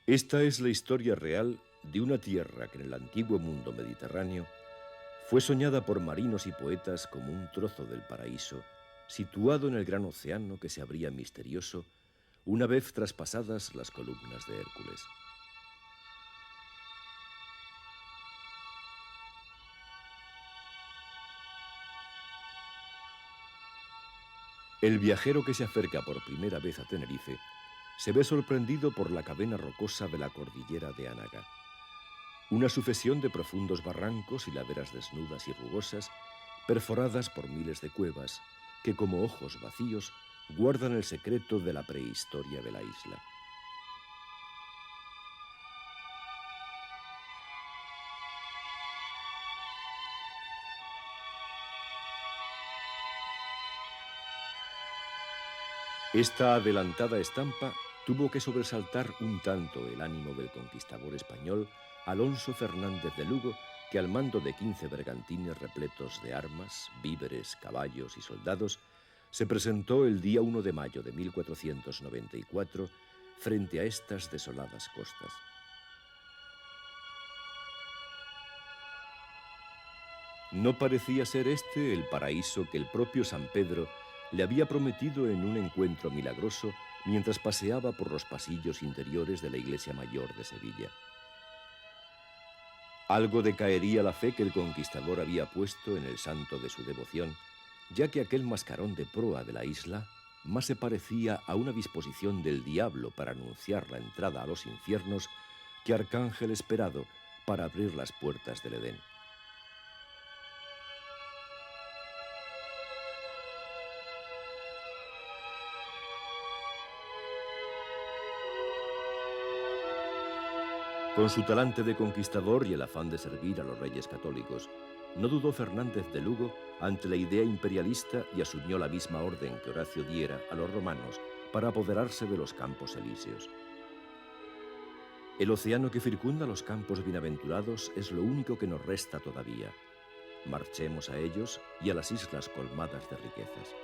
Esta es la historia real de una tierra que en el antiguo mundo mediterráneo fue soñada por marinos y poetas como un trozo del paraíso, situado en el gran océano que se abría misterioso una vez traspasadas las columnas de Hércules. El viajero que se acerca por primera vez a Tenerife se ve sorprendido por la cadena rocosa de la cordillera de Ánaga. Una sucesión de profundos barrancos y laderas desnudas y rugosas, perforadas por miles de cuevas, que como ojos vacíos guardan el secreto de la prehistoria de la isla. Esta adelantada estampa tuvo que sobresaltar un tanto el ánimo del conquistador español Alonso Fernández de Lugo, que al mando de 15 bergantines repletos de armas, víveres, caballos y soldados, se presentó el día 1 de mayo de 1494 frente a estas desoladas costas. No parecía ser este el paraíso que el propio San Pedro le había prometido en un encuentro milagroso mientras paseaba por los pasillos interiores de la iglesia mayor de Sevilla. Algo decaería la fe que el conquistador había puesto en el santo de su devoción, ya que aquel mascarón de proa de la isla más se parecía a una disposición del diablo para anunciar la entrada a los infiernos que arcángel esperado para abrir las puertas del Edén. Con su talante de conquistador y el afán de servir a los reyes católicos, no dudó Fernández de Lugo ante la idea imperialista y asumió la misma orden que Horacio diera a los romanos para apoderarse de los campos elíseos. El océano que circunda los campos bienaventurados es lo único que nos resta todavía. Marchemos a ellos y a las islas colmadas de riquezas.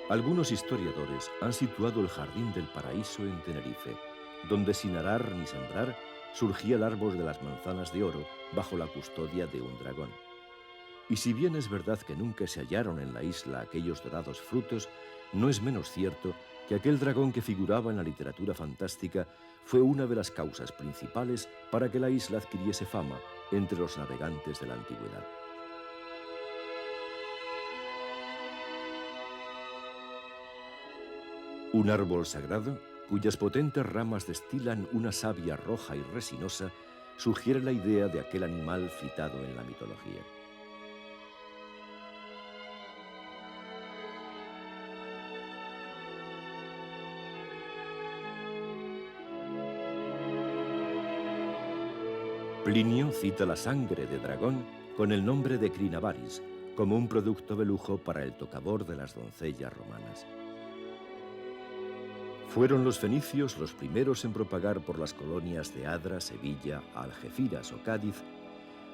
Algunos historiadores han situado el Jardín del Paraíso en Tenerife, donde sin arar ni sembrar surgía el árbol de las manzanas de oro bajo la custodia de un dragón. Y si bien es verdad que nunca se hallaron en la isla aquellos dorados frutos, no es menos cierto que aquel dragón que figuraba en la literatura fantástica fue una de las causas principales para que la isla adquiriese fama entre los navegantes de la antigüedad. Un árbol sagrado, cuyas potentes ramas destilan una savia roja y resinosa, sugiere la idea de aquel animal citado en la mitología. Plinio cita la sangre de dragón con el nombre de Crinavaris, como un producto de lujo para el tocador de las doncellas romanas. Fueron los fenicios los primeros en propagar por las colonias de Adra, Sevilla, Algeciras o Cádiz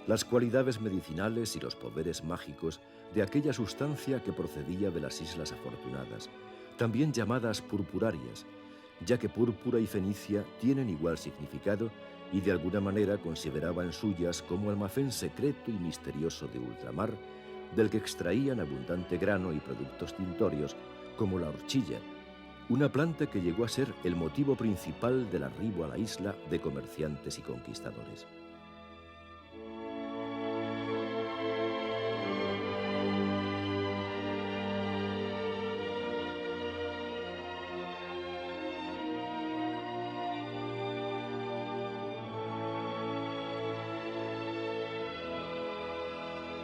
las cualidades medicinales y los poderes mágicos de aquella sustancia que procedía de las Islas Afortunadas, también llamadas purpurarias, ya que púrpura y fenicia tienen igual significado y de alguna manera consideraban suyas como almacén secreto y misterioso de ultramar, del que extraían abundante grano y productos tintorios como la horchilla, una planta que llegó a ser el motivo principal del arribo a la isla de comerciantes y conquistadores.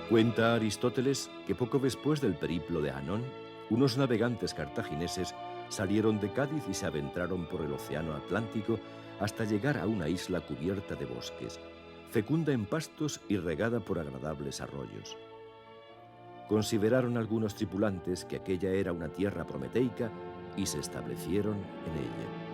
Cuenta Aristóteles que poco después del periplo de Hanón, unos navegantes cartagineses salieron de Cádiz y se adentraron por el océano Atlántico hasta llegar a una isla cubierta de bosques, fecunda en pastos y regada por agradables arroyos. Consideraron algunos tripulantes que aquella era una tierra prometeica y se establecieron en ella.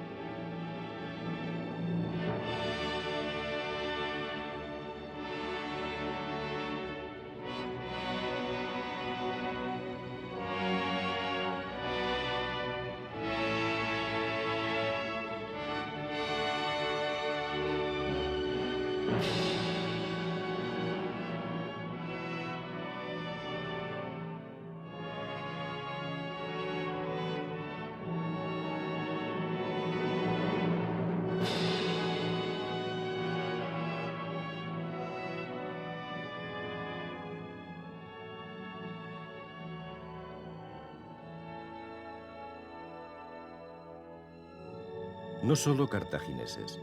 No solo cartagineses,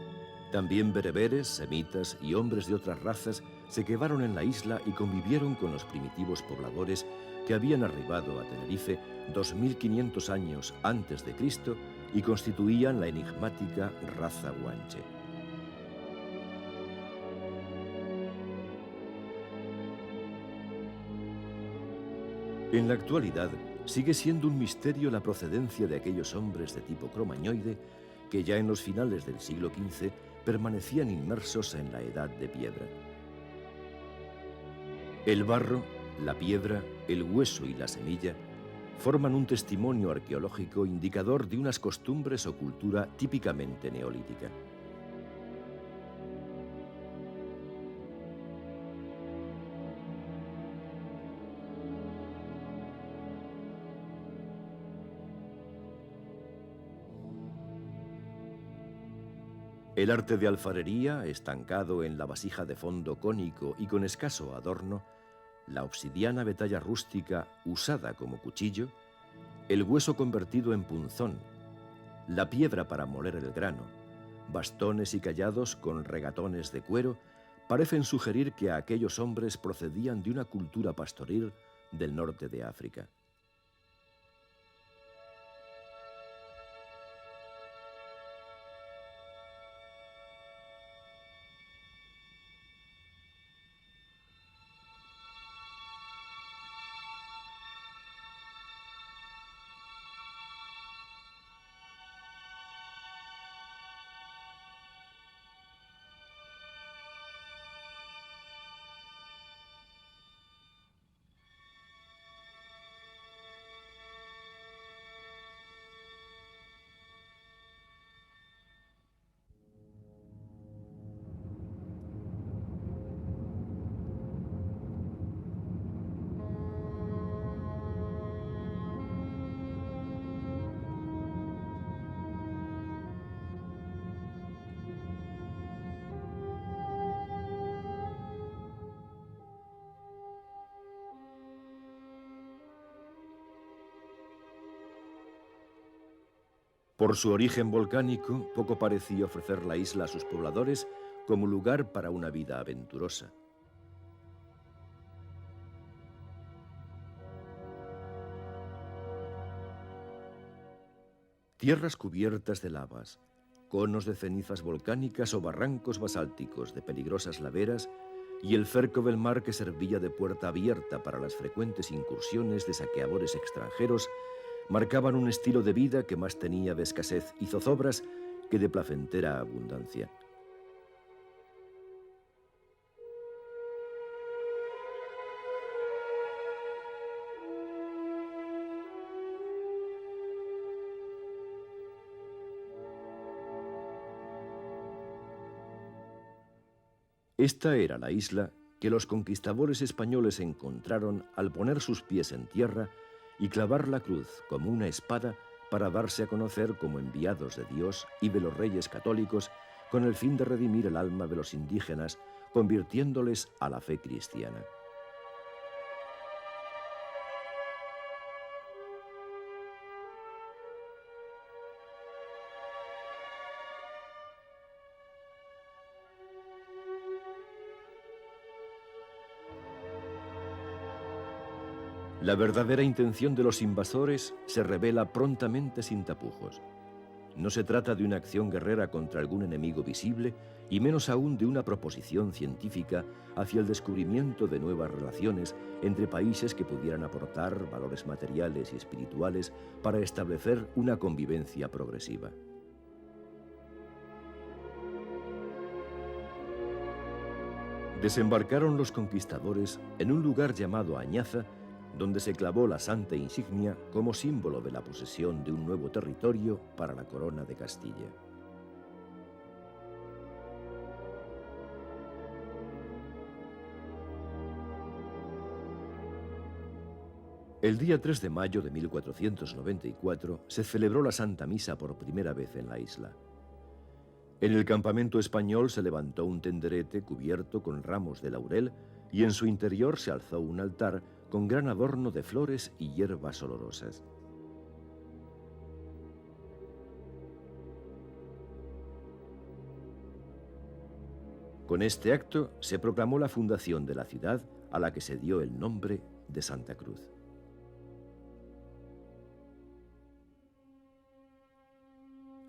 también bereberes, semitas y hombres de otras razas se quedaron en la isla y convivieron con los primitivos pobladores que habían arribado a Tenerife 2500 años antes de Cristo y constituían la enigmática raza guanche. En la actualidad, sigue siendo un misterio la procedencia de aquellos hombres de tipo cromañoide que ya en los finales del siglo XV permanecían inmersos en la edad de piedra. El barro, la piedra, el hueso y la semilla forman un testimonio arqueológico indicador de unas costumbres o cultura típicamente neolítica. El arte de alfarería, estancado en la vasija de fondo cónico y con escaso adorno, la obsidiana de talla rústica usada como cuchillo, el hueso convertido en punzón, la piedra para moler el grano, bastones y callados con regatones de cuero, parecen sugerir que aquellos hombres procedían de una cultura pastoril del norte de África. Por su origen volcánico, poco parecía ofrecer la isla a sus pobladores como lugar para una vida aventurosa. Tierras cubiertas de lavas, conos de cenizas volcánicas o barrancos basálticos de peligrosas laderas y el cerco del mar que servía de puerta abierta para las frecuentes incursiones de saqueadores extranjeros marcaban un estilo de vida que más tenía de escasez y zozobras que de placentera abundancia. Esta era la isla que los conquistadores españoles encontraron al poner sus pies en tierra y clavar la cruz como una espada para darse a conocer como enviados de Dios y de los reyes católicos con el fin de redimir el alma de los indígenas, convirtiéndoles a la fe cristiana. La verdadera intención de los invasores se revela prontamente sin tapujos. No se trata de una acción guerrera contra algún enemigo visible, y menos aún de una proposición científica hacia el descubrimiento de nuevas relaciones entre países que pudieran aportar valores materiales y espirituales para establecer una convivencia progresiva. Desembarcaron los conquistadores en un lugar llamado Añaza, donde se clavó la santa insignia como símbolo de la posesión de un nuevo territorio para la corona de Castilla. El día 3 de mayo de 1494 se celebró la Santa Misa por primera vez en la isla. En el campamento español se levantó un tenderete cubierto con ramos de laurel y en su interior se alzó un altar con gran adorno de flores y hierbas olorosas. Con este acto se proclamó la fundación de la ciudad, a la que se dio el nombre de Santa Cruz.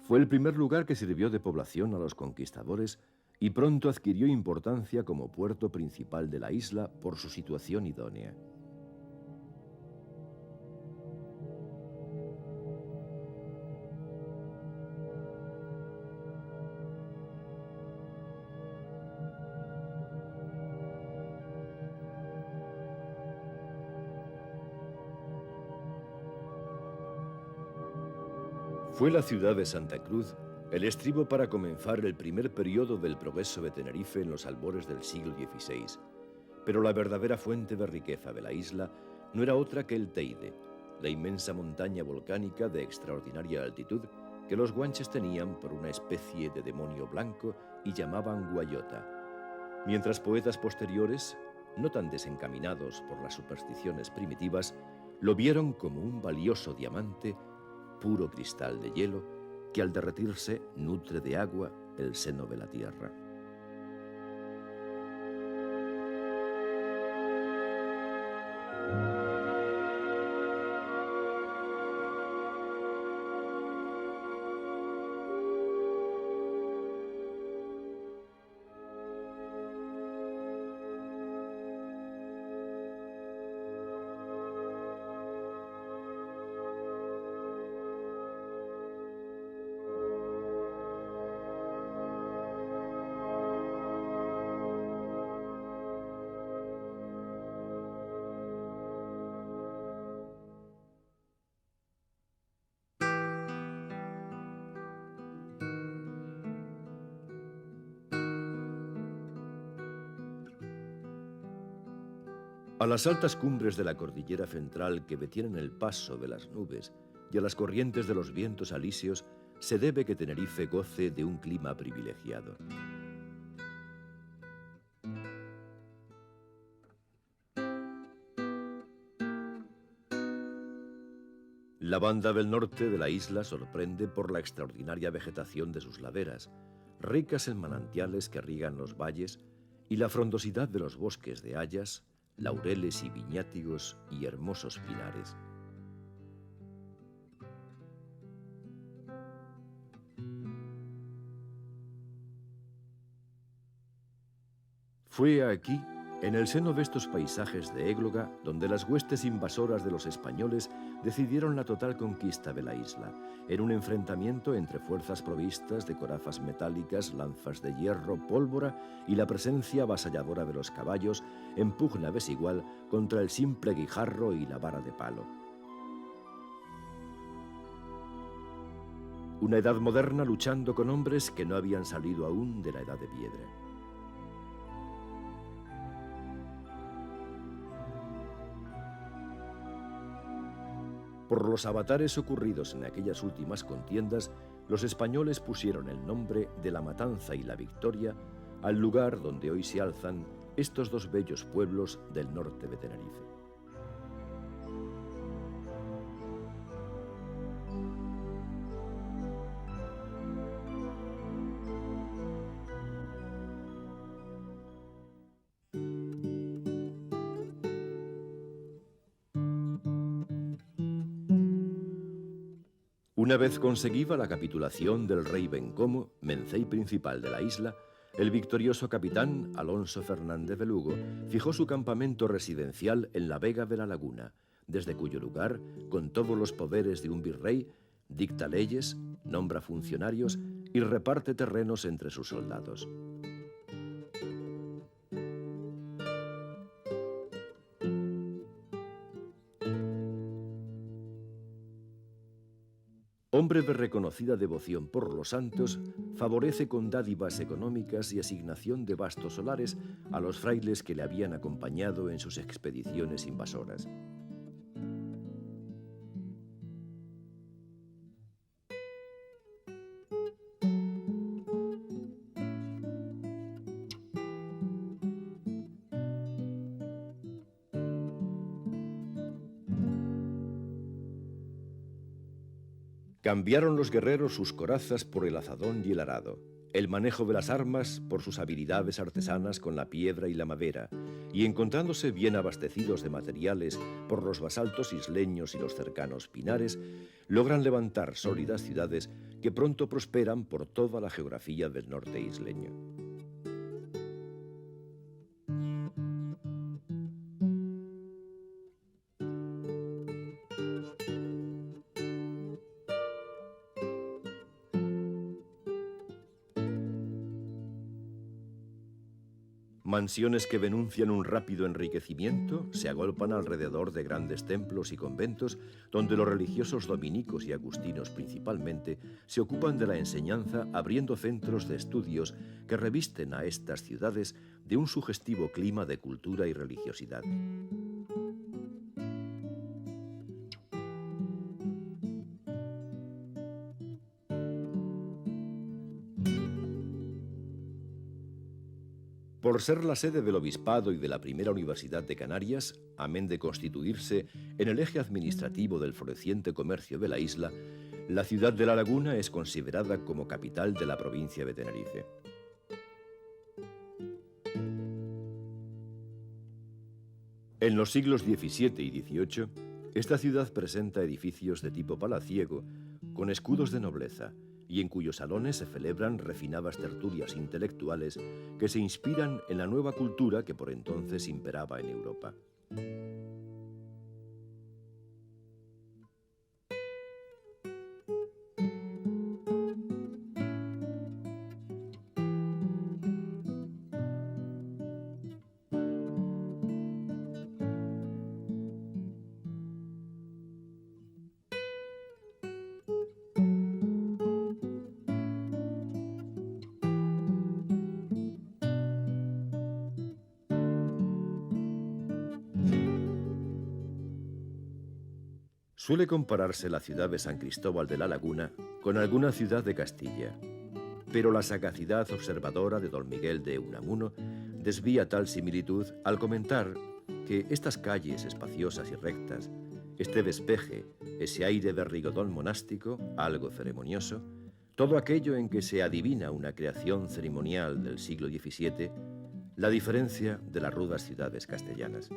Fue el primer lugar que sirvió de población a los conquistadores y pronto adquirió importancia como puerto principal de la isla por su situación idónea. Fue la ciudad de Santa Cruz el estribo para comenzar el primer periodo del progreso de Tenerife en los albores del siglo XVI, pero la verdadera fuente de riqueza de la isla no era otra que el Teide, la inmensa montaña volcánica de extraordinaria altitud que los guanches tenían por una especie de demonio blanco y llamaban Guayota, mientras poetas posteriores, no tan desencaminados por las supersticiones primitivas, lo vieron como un valioso diamante, puro cristal de hielo, que al derretirse nutre de agua el seno de la tierra. A las altas cumbres de la cordillera central que detienen el paso de las nubes y a las corrientes de los vientos alisios se debe que Tenerife goce de un clima privilegiado. La banda del norte de la isla sorprende por la extraordinaria vegetación de sus laderas, ricas en manantiales que riegan los valles, y la frondosidad de los bosques de hayas, laureles y viñátigos y hermosos pinares. Fue aquí, en el seno de estos paisajes de égloga, donde las huestes invasoras de los españoles decidieron la total conquista de la isla, en un enfrentamiento entre fuerzas provistas de corazas metálicas, lanzas de hierro, pólvora y la presencia avasalladora de los caballos en pugna desigual contra el simple guijarro y la vara de palo. Una edad moderna luchando con hombres que no habían salido aún de la edad de piedra. Por los avatares ocurridos en aquellas últimas contiendas, los españoles pusieron el nombre de la Matanza y la Victoria al lugar donde hoy se alzan estos dos bellos pueblos del norte de Tenerife. Una vez conseguida la capitulación del rey Bencomo, mencey principal de la isla, el victorioso capitán Alonso Fernández de Lugo fijó su campamento residencial en la Vega de la Laguna, desde cuyo lugar, con todos los poderes de un virrey, dicta leyes, nombra funcionarios y reparte terrenos entre sus soldados. Hombre de reconocida devoción por los santos, favorece con dádivas económicas y asignación de vastos solares a los frailes que le habían acompañado en sus expediciones invasoras. Cambiaron los guerreros sus corazas por el azadón y el arado, el manejo de las armas por sus habilidades artesanas con la piedra y la madera, y encontrándose bien abastecidos de materiales por los basaltos isleños y los cercanos pinares, logran levantar sólidas ciudades que pronto prosperan por toda la geografía del norte isleño. Mansiones que denuncian un rápido enriquecimiento se agolpan alrededor de grandes templos y conventos donde los religiosos dominicos y agustinos principalmente se ocupan de la enseñanza abriendo centros de estudios que revisten a estas ciudades de un sugestivo clima de cultura y religiosidad. Por ser la sede del obispado y de la primera universidad de Canarias, amén de constituirse en el eje administrativo del floreciente comercio de la isla, la ciudad de La Laguna es considerada como capital de la provincia de Tenerife. En los siglos XVII y XVIII, esta ciudad presenta edificios de tipo palaciego, con escudos de nobleza, y en cuyos salones se celebran refinadas tertulias intelectuales que se inspiran en la nueva cultura que por entonces imperaba en Europa. Suele compararse la ciudad de San Cristóbal de la Laguna con alguna ciudad de Castilla, pero la sagacidad observadora de don Miguel de Unamuno desvía tal similitud al comentar que estas calles espaciosas y rectas, este despeje, ese aire de rigodón monástico, algo ceremonioso, todo aquello en que se adivina una creación ceremonial del siglo XVII, la diferencia de las rudas ciudades castellanas.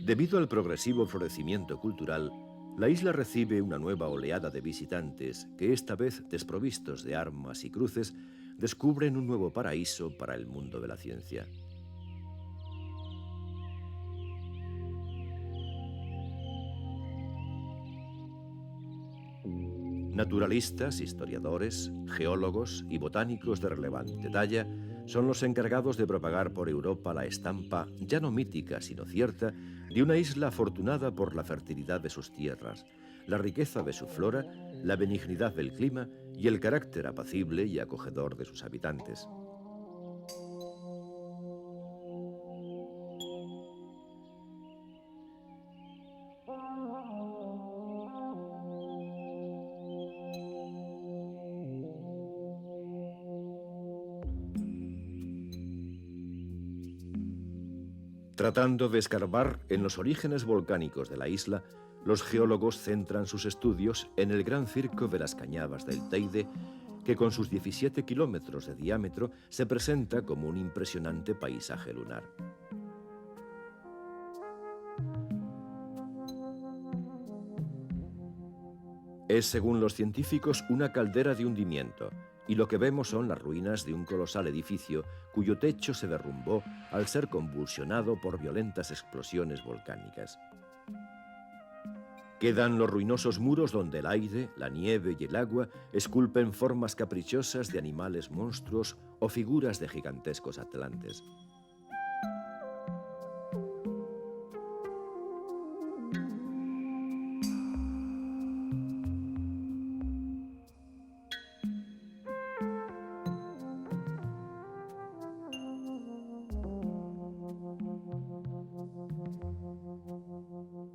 Debido al progresivo florecimiento cultural, la isla recibe una nueva oleada de visitantes que esta vez, desprovistos de armas y cruces, descubren un nuevo paraíso para el mundo de la ciencia. Naturalistas, historiadores, geólogos y botánicos de relevante talla son los encargados de propagar por Europa la estampa, ya no mítica sino cierta, de una isla afortunada por la fertilidad de sus tierras, la riqueza de su flora, la benignidad del clima y el carácter apacible y acogedor de sus habitantes. Tratando de escarbar en los orígenes volcánicos de la isla, los geólogos centran sus estudios en el gran circo de las Cañadas del Teide, que con sus 17 kilómetros de diámetro se presenta como un impresionante paisaje lunar. Es, según los científicos, una caldera de hundimiento, y lo que vemos son las ruinas de un colosal edificio cuyo techo se derrumbó al ser convulsionado por violentas explosiones volcánicas. Quedan los ruinosos muros donde el aire, la nieve y el agua esculpen formas caprichosas de animales monstruos o figuras de gigantescos atlantes.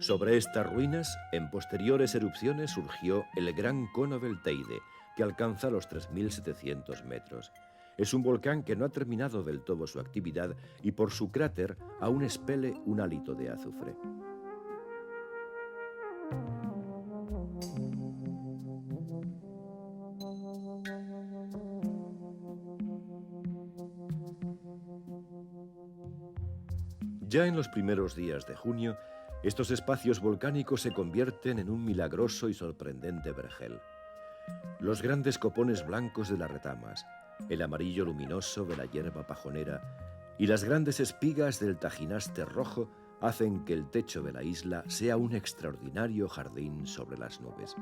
Sobre estas ruinas, en posteriores erupciones surgió el Gran Cono del Teide, que alcanza los 3.700 metros. Es un volcán que no ha terminado del todo su actividad y por su cráter aún expele un hálito de azufre. Ya en los primeros días de junio, estos espacios volcánicos se convierten en un milagroso y sorprendente vergel. Los grandes copones blancos de las retamas, el amarillo luminoso de la hierba pajonera y las grandes espigas del tajinaste rojo hacen que el techo de la isla sea un extraordinario jardín sobre las nubes.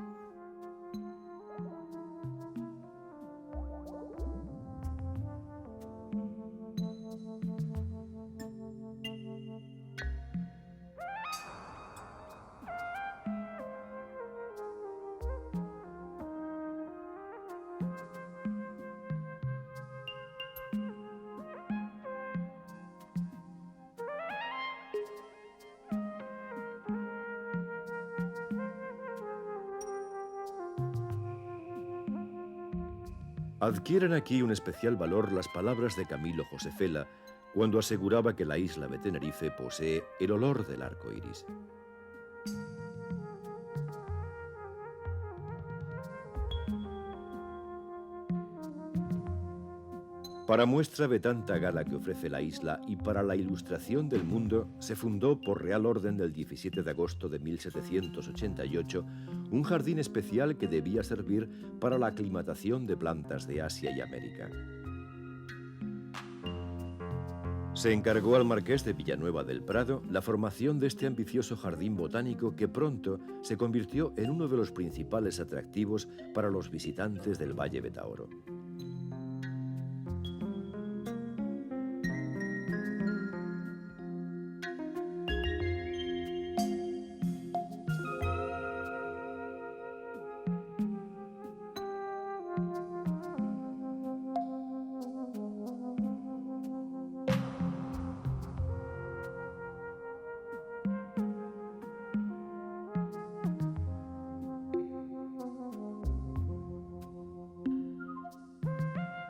Adquieren aquí un especial valor las palabras de Camilo Josefela cuando aseguraba que la isla de Tenerife posee el olor del arco iris. Para muestra de tanta gala que ofrece la isla y para la ilustración del mundo, se fundó por Real Orden del 17 de agosto de 1788 un jardín especial que debía servir para la aclimatación de plantas de Asia y América. Se encargó al marqués de Villanueva del Prado la formación de este ambicioso jardín botánico que pronto se convirtió en uno de los principales atractivos para los visitantes del Valle de Taoro.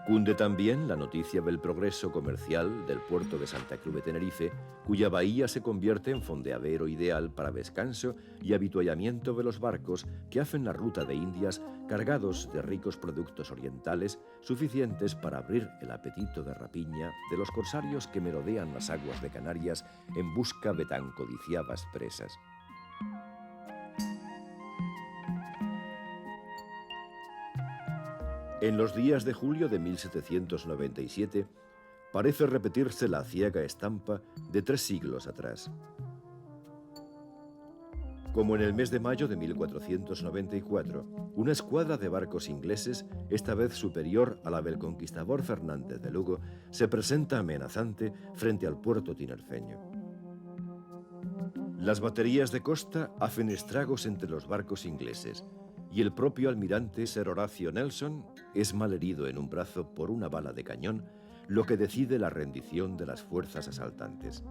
Cunde también la noticia del progreso comercial del puerto de Santa Cruz de Tenerife, cuya bahía se convierte en fondeadero ideal para descanso y avituallamiento de los barcos que hacen la ruta de Indias cargados de ricos productos orientales suficientes para abrir el apetito de rapiña de los corsarios que merodean las aguas de Canarias en busca de tan codiciadas presas. En los días de julio de 1797, parece repetirse la aciaga estampa de 3 siglos atrás. Como en el mes de mayo de 1494, una escuadra de barcos ingleses, esta vez superior a la del conquistador Fernández de Lugo, se presenta amenazante frente al puerto tinerfeño. Las baterías de costa hacen estragos entre los barcos ingleses y el propio almirante Sir Horatio Nelson es malherido en un brazo por una bala de cañón, lo que decide la rendición de las fuerzas asaltantes.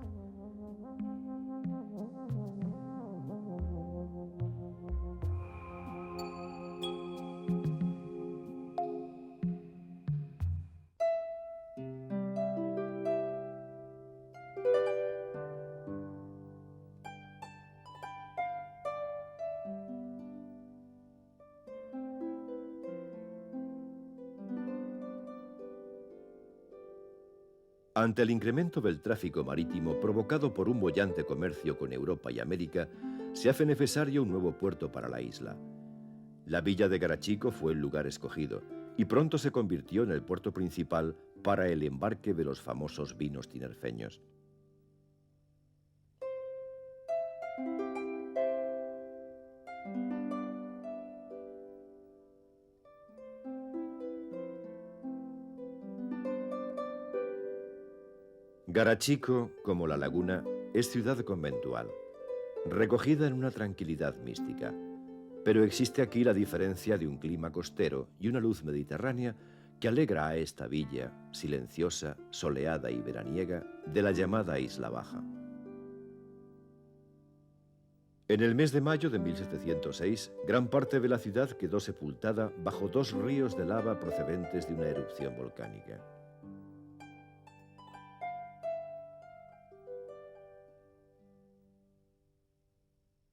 Ante el incremento del tráfico marítimo provocado por un boyante comercio con Europa y América, se hace necesario un nuevo puerto para la isla. La villa de Garachico fue el lugar escogido y pronto se convirtió en el puerto principal para el embarque de los famosos vinos tinerfeños. Garachico, como la laguna, es ciudad conventual, recogida en una tranquilidad mística. Pero existe aquí la diferencia de un clima costero y una luz mediterránea que alegra a esta villa, silenciosa, soleada y veraniega, de la llamada Isla Baja. En el mes de mayo de 1706, gran parte de la ciudad quedó sepultada bajo dos ríos de lava procedentes de una erupción volcánica.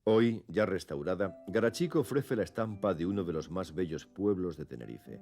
Hoy, ya restaurada, Garachico ofrece la estampa de uno de los más bellos pueblos de Tenerife.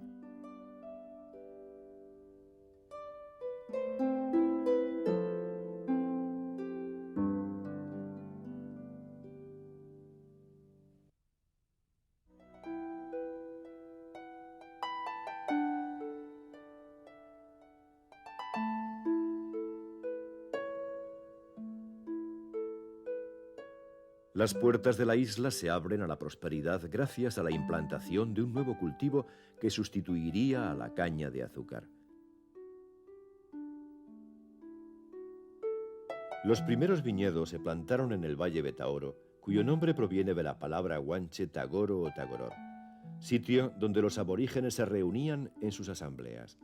Las puertas de la isla se abren a la prosperidad gracias a la implantación de un nuevo cultivo que sustituiría a la caña de azúcar. Los primeros viñedos se plantaron en el Valle de Taoro, cuyo nombre proviene de la palabra guanche tagoro o tagoror, sitio donde los aborígenes se reunían en sus asambleas.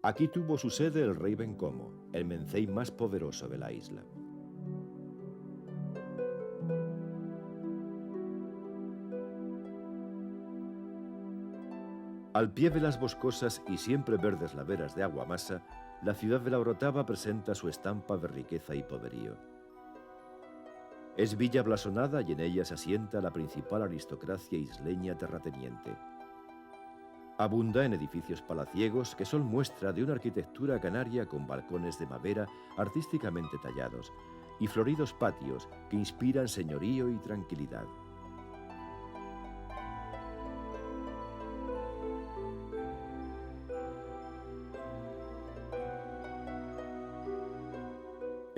Aquí tuvo su sede el rey Bencomo, el mencey más poderoso de la isla. Al pie de las boscosas y siempre verdes laderas de Aguamasa, la ciudad de la Orotava presenta su estampa de riqueza y poderío. Es villa blasonada y en ella se asienta la principal aristocracia isleña terrateniente. Abunda en edificios palaciegos que son muestra de una arquitectura canaria con balcones de madera artísticamente tallados y floridos patios que inspiran señorío y tranquilidad.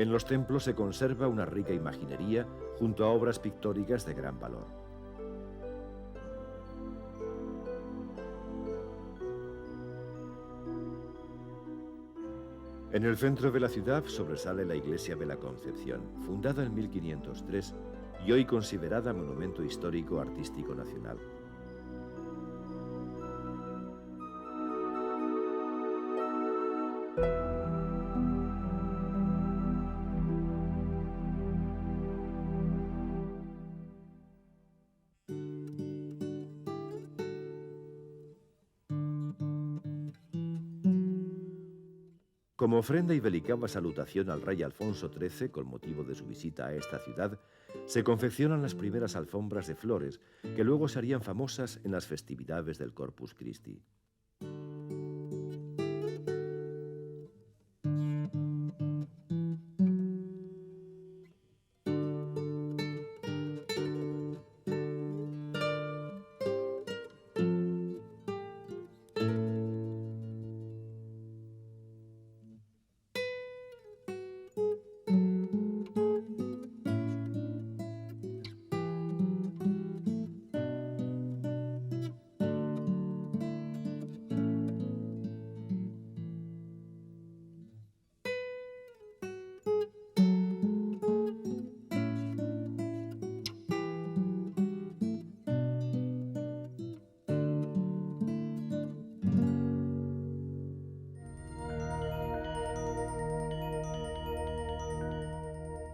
En los templos se conserva una rica imaginería junto a obras pictóricas de gran valor. En el centro de la ciudad sobresale la iglesia de la Concepción, fundada en 1503 y hoy considerada monumento histórico artístico nacional. Como ofrenda y delicada salutación al rey Alfonso XIII con motivo de su visita a esta ciudad, se confeccionan las primeras alfombras de flores que luego serían famosas en las festividades del Corpus Christi.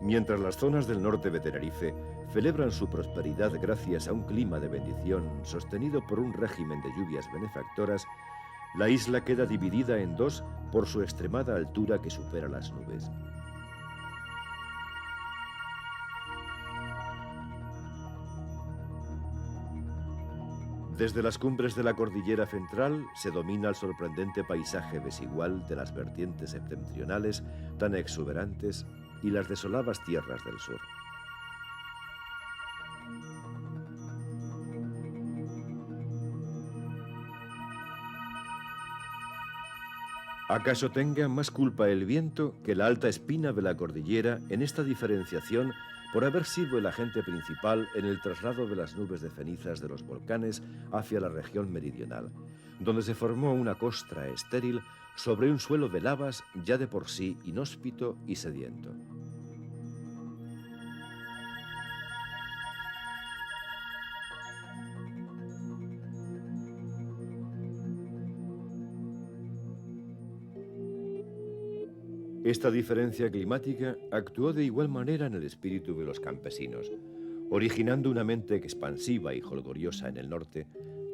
Mientras las zonas del norte de Tenerife celebran su prosperidad gracias a un clima de bendición sostenido por un régimen de lluvias benefactoras, la isla queda dividida en dos por su extremada altura que supera las nubes. Desde las cumbres de la cordillera central se domina el sorprendente paisaje desigual de las vertientes septentrionales tan exuberantes y las desoladas tierras del sur. ¿Acaso tenga más culpa el viento que la alta espina de la cordillera en esta diferenciación por haber sido el agente principal en el traslado de las nubes de cenizas de los volcanes hacia la región meridional, donde se formó una costra estéril sobre un suelo de lavas ya de por sí inhóspito y sediento? Esta diferencia climática actuó de igual manera en el espíritu de los campesinos, originando una mente expansiva y jolgoriosa en el norte,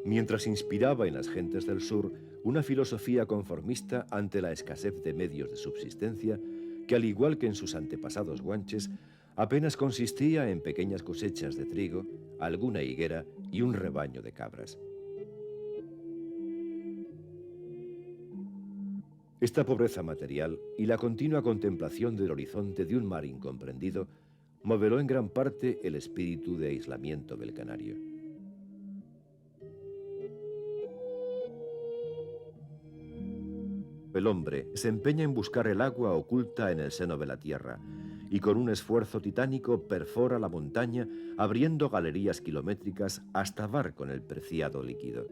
mientras inspiraba en las gentes del sur una filosofía conformista ante la escasez de medios de subsistencia que, al igual que en sus antepasados guanches, apenas consistía en pequeñas cosechas de trigo, alguna higuera y un rebaño de cabras. Esta pobreza material y la continua contemplación del horizonte de un mar incomprendido modeló en gran parte el espíritu de aislamiento del canario. El hombre se empeña en buscar el agua oculta en el seno de la tierra y con un esfuerzo titánico perfora la montaña abriendo galerías kilométricas hasta dar con el preciado líquido.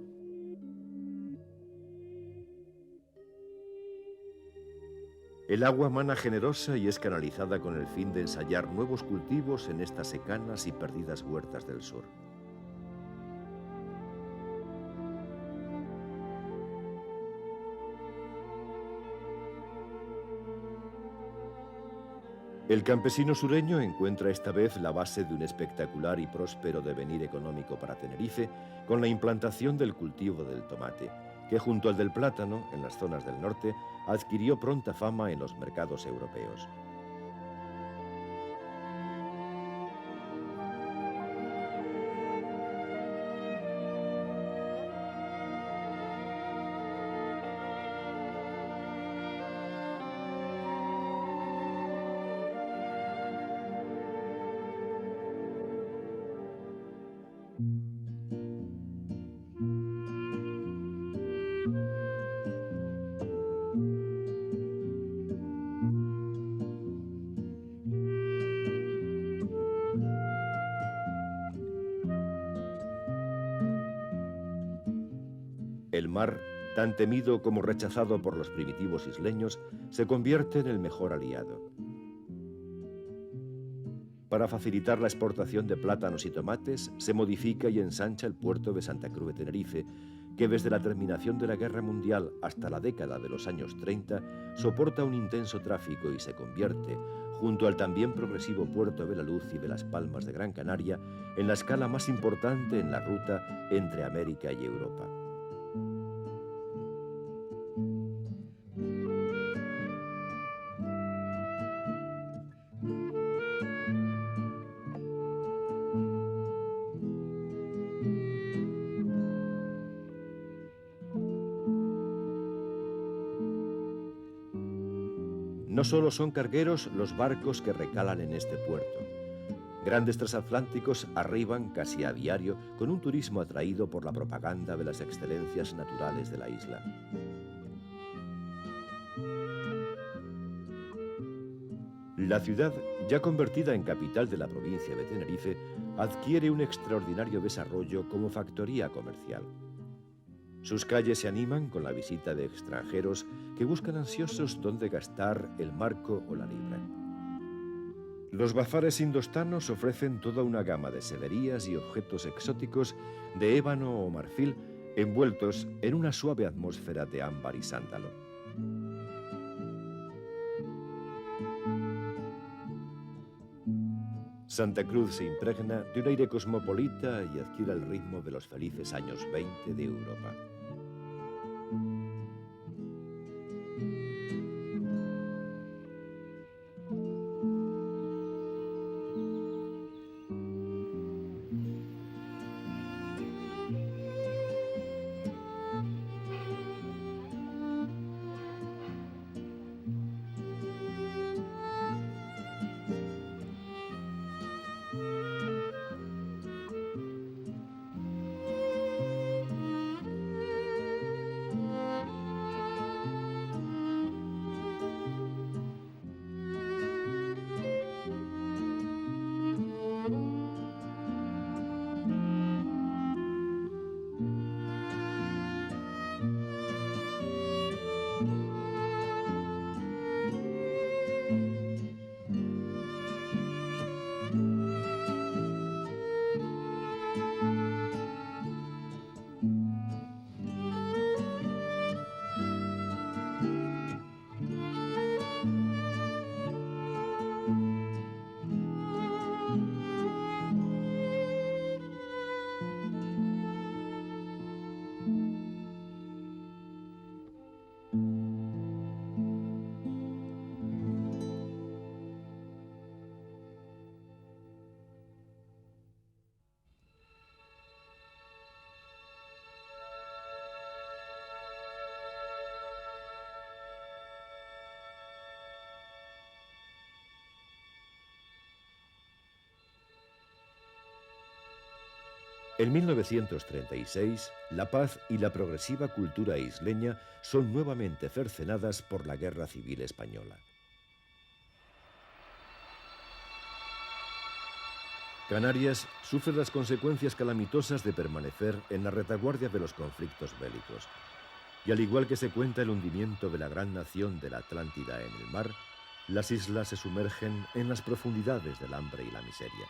El agua mana generosa y es canalizada con el fin de ensayar nuevos cultivos en estas secanas y perdidas huertas del sur. El campesino sureño encuentra esta vez la base de un espectacular y próspero devenir económico para Tenerife con la implantación del cultivo del tomate, que junto al del plátano, en las zonas del norte, adquirió pronta fama en los mercados europeos. El mar, tan temido como rechazado por los primitivos isleños, se convierte en el mejor aliado. Para facilitar la exportación de plátanos y tomates, se modifica y ensancha el puerto de Santa Cruz de Tenerife, que desde la terminación de la Guerra Mundial hasta la década de los años 30 soporta un intenso tráfico y se convierte, junto al también progresivo puerto de la Luz y de Las Palmas de Gran Canaria, en la escala más importante en la ruta entre América y Europa. No solo son cargueros los barcos que recalan en este puerto. Grandes transatlánticos arriban casi a diario con un turismo atraído por la propaganda de las excelencias naturales de la isla. La ciudad, ya convertida en capital de la provincia de Tenerife, adquiere un extraordinario desarrollo como factoría comercial. Sus calles se animan con la visita de extranjeros que buscan ansiosos dónde gastar el marco o la libra. Los bazares indostanos ofrecen toda una gama de sederías y objetos exóticos de ébano o marfil envueltos en una suave atmósfera de ámbar y sándalo. Santa Cruz se impregna de un aire cosmopolita y adquiere el ritmo de los felices años 20 de Europa. En 1936, la paz y la progresiva cultura isleña son nuevamente cercenadas por la Guerra Civil Española. Canarias sufre las consecuencias calamitosas de permanecer en la retaguardia de los conflictos bélicos. Y al igual que se cuenta el hundimiento de la gran nación de la Atlántida en el mar, las islas se sumergen en las profundidades del hambre y la miseria.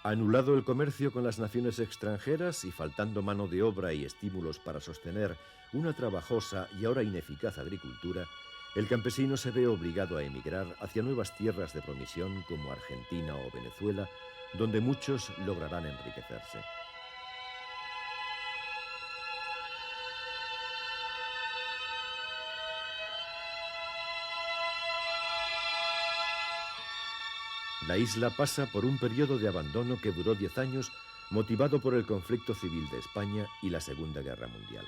Anulado el comercio con las naciones extranjeras y faltando mano de obra y estímulos para sostener una trabajosa y ahora ineficaz agricultura, el campesino se ve obligado a emigrar hacia nuevas tierras de promisión como Argentina o Venezuela, donde muchos lograrán enriquecerse. La isla pasa por un periodo de abandono que duró 10 años, motivado por el conflicto civil de España y la Segunda Guerra Mundial.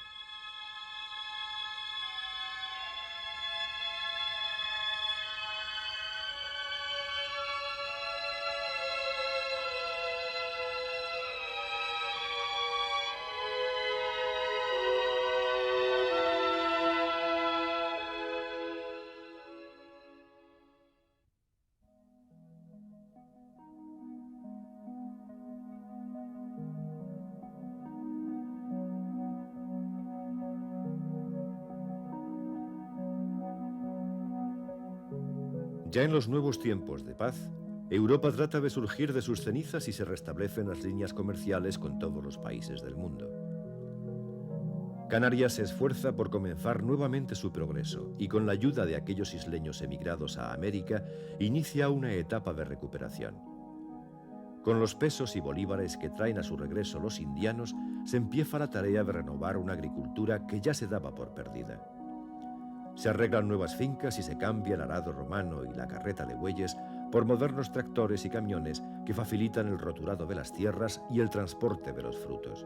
Ya en los nuevos tiempos de paz, Europa trata de surgir de sus cenizas y se restablecen las líneas comerciales con todos los países del mundo. Canarias se esfuerza por comenzar nuevamente su progreso y con la ayuda de aquellos isleños emigrados a América, inicia una etapa de recuperación. Con los pesos y bolívares que traen a su regreso los indianos, se empieza la tarea de renovar una agricultura que ya se daba por perdida. Se arreglan nuevas fincas y se cambia el arado romano y la carreta de bueyes por modernos tractores y camiones que facilitan el roturado de las tierras y el transporte de los frutos.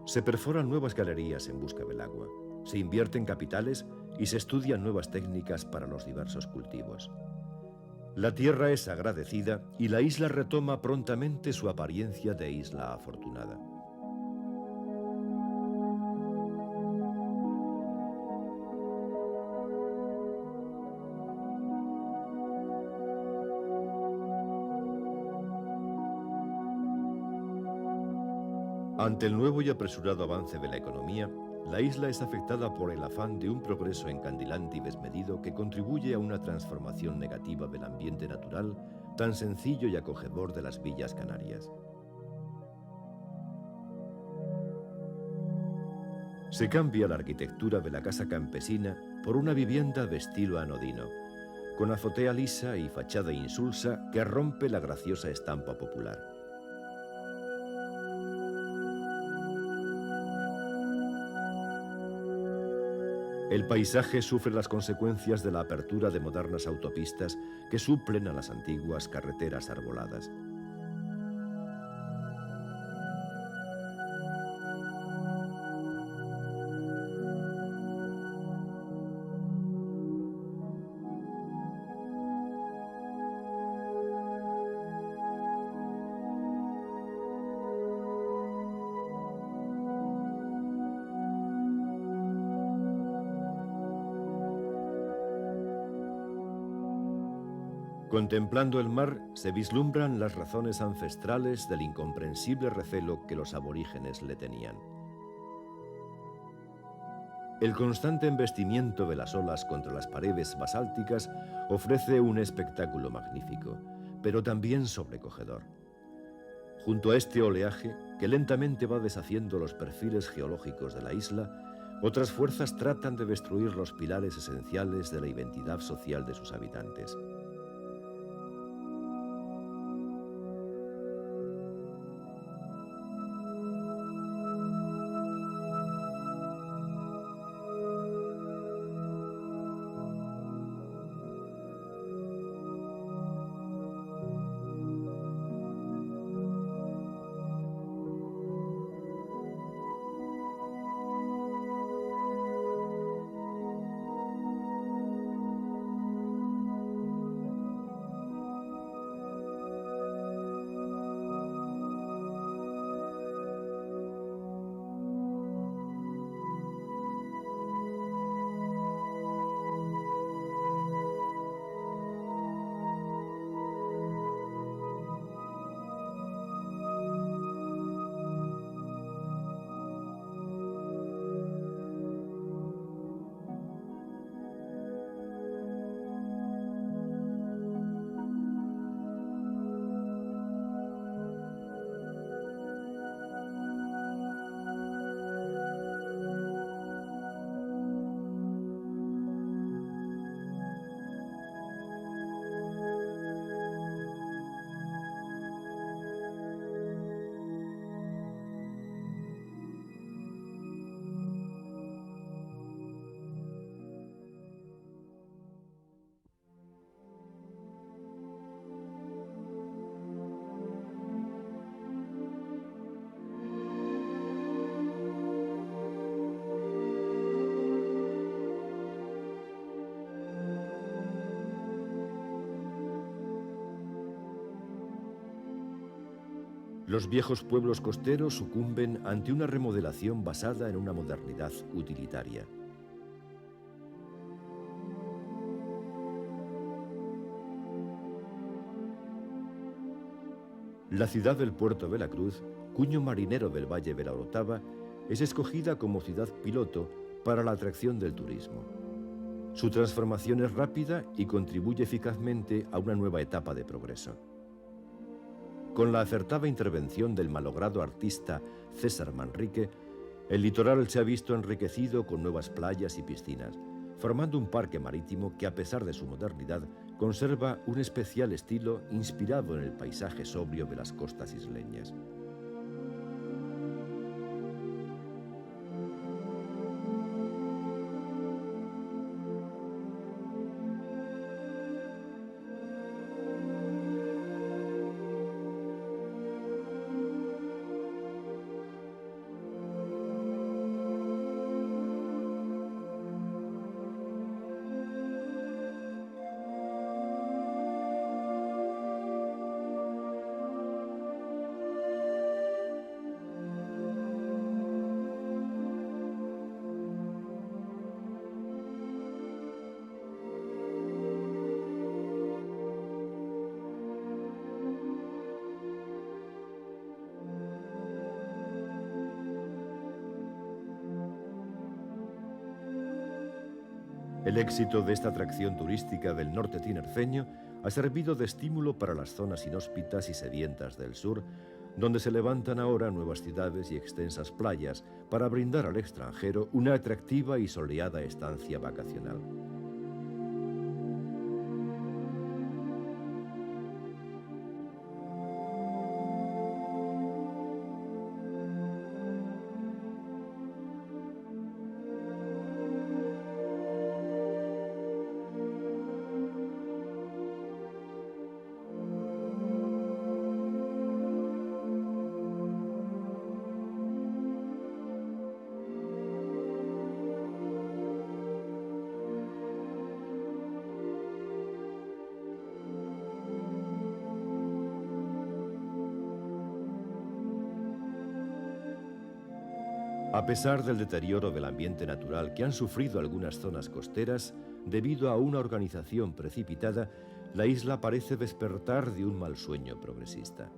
Se perforan nuevas galerías en busca del agua, se invierten capitales y se estudian nuevas técnicas para los diversos cultivos. La tierra es agradecida y la isla retoma prontamente su apariencia de isla afortunada. Ante el nuevo y apresurado avance de la economía, la isla es afectada por el afán de un progreso encandilante y desmedido que contribuye a una transformación negativa del ambiente natural tan sencillo y acogedor de las villas canarias. Se cambia la arquitectura de la casa campesina por una vivienda de estilo anodino, con azotea lisa y fachada insulsa que rompe la graciosa estampa popular. El paisaje sufre las consecuencias de la apertura de modernas autopistas que suplen a las antiguas carreteras arboladas. Contemplando el mar, se vislumbran las razones ancestrales del incomprensible recelo que los aborígenes le tenían. El constante embestimiento de las olas contra las paredes basálticas ofrece un espectáculo magnífico, pero también sobrecogedor. Junto a este oleaje, que lentamente va deshaciendo los perfiles geológicos de la isla, otras fuerzas tratan de destruir los pilares esenciales de la identidad social de sus habitantes. Los viejos pueblos costeros sucumben ante una remodelación basada en una modernidad utilitaria. La ciudad del Puerto de la Cruz, cuño marinero del Valle de la Orotava, es escogida como ciudad piloto para la atracción del turismo. Su transformación es rápida y contribuye eficazmente a una nueva etapa de progreso. Con la acertada intervención del malogrado artista César Manrique, el litoral se ha visto enriquecido con nuevas playas y piscinas, formando un parque marítimo que, a pesar de su modernidad, conserva un especial estilo inspirado en el paisaje sobrio de las costas isleñas. El éxito de esta atracción turística del norte tinerfeño ha servido de estímulo para las zonas inhóspitas y sedientas del sur, donde se levantan ahora nuevas ciudades y extensas playas para brindar al extranjero una atractiva y soleada estancia vacacional. A pesar del deterioro del ambiente natural que han sufrido algunas zonas costeras, debido a una organización precipitada, la isla parece despertar de un mal sueño progresista.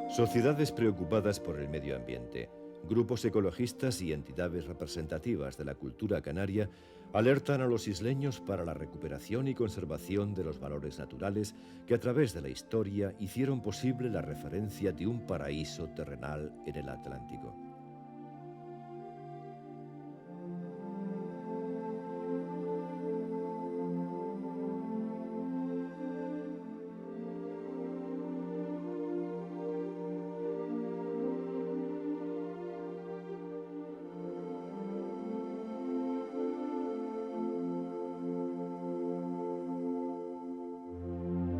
Sociedades preocupadas por el medio ambiente, grupos ecologistas y entidades representativas de la cultura canaria alertan a los isleños para la recuperación y conservación de los valores naturales que a través de la historia hicieron posible la referencia de un paraíso terrenal en el Atlántico.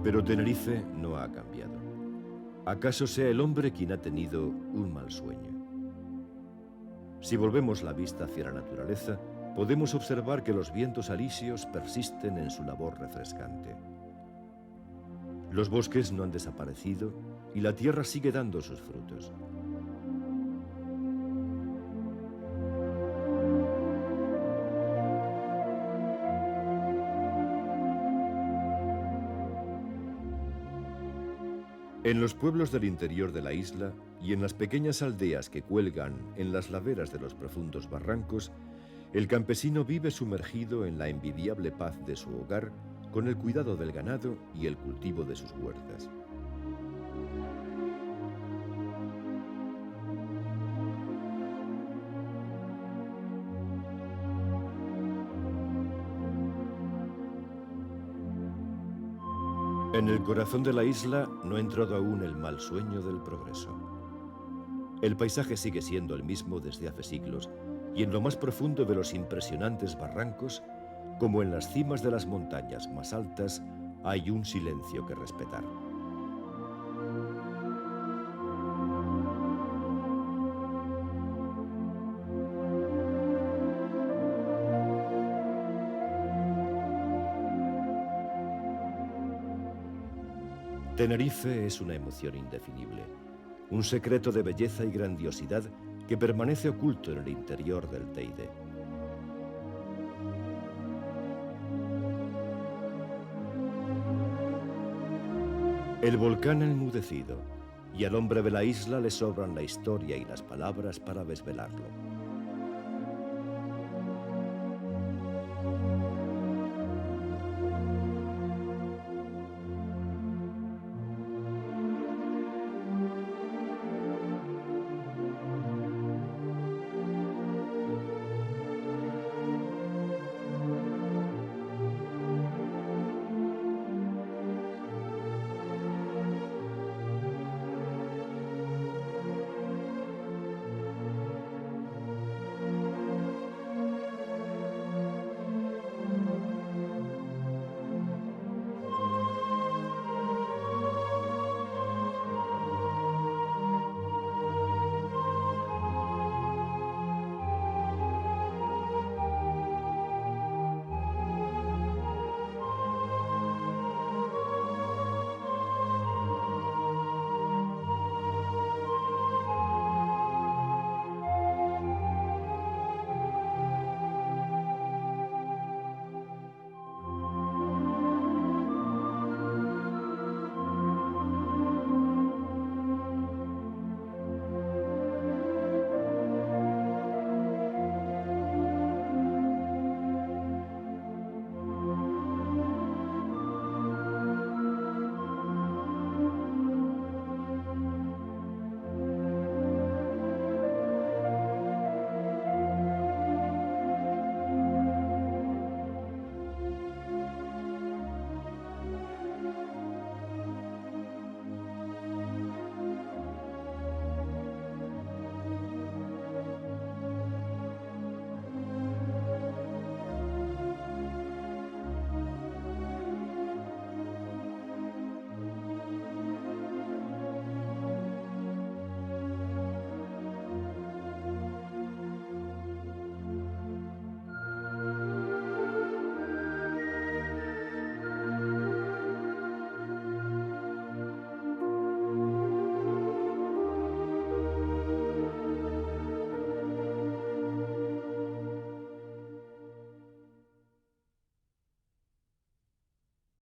Pero Tenerife no ha cambiado. ¿Acaso sea el hombre quien ha tenido un mal sueño? Si volvemos la vista hacia la naturaleza, podemos observar que los vientos alisios persisten en su labor refrescante. Los bosques no han desaparecido y la tierra sigue dando sus frutos. En los pueblos del interior de la isla y en las pequeñas aldeas que cuelgan en las laderas de los profundos barrancos, el campesino vive sumergido en la envidiable paz de su hogar, con el cuidado del ganado y el cultivo de sus huertas. En el corazón de la isla no ha entrado aún el mal sueño del progreso. El paisaje sigue siendo el mismo desde hace siglos, y en lo más profundo de los impresionantes barrancos, como en las cimas de las montañas más altas, hay un silencio que respetar. Tenerife es una emoción indefinible, un secreto de belleza y grandiosidad que permanece oculto en el interior del Teide. El volcán ha enmudecido, y al hombre de la isla le sobran la historia y las palabras para desvelarlo.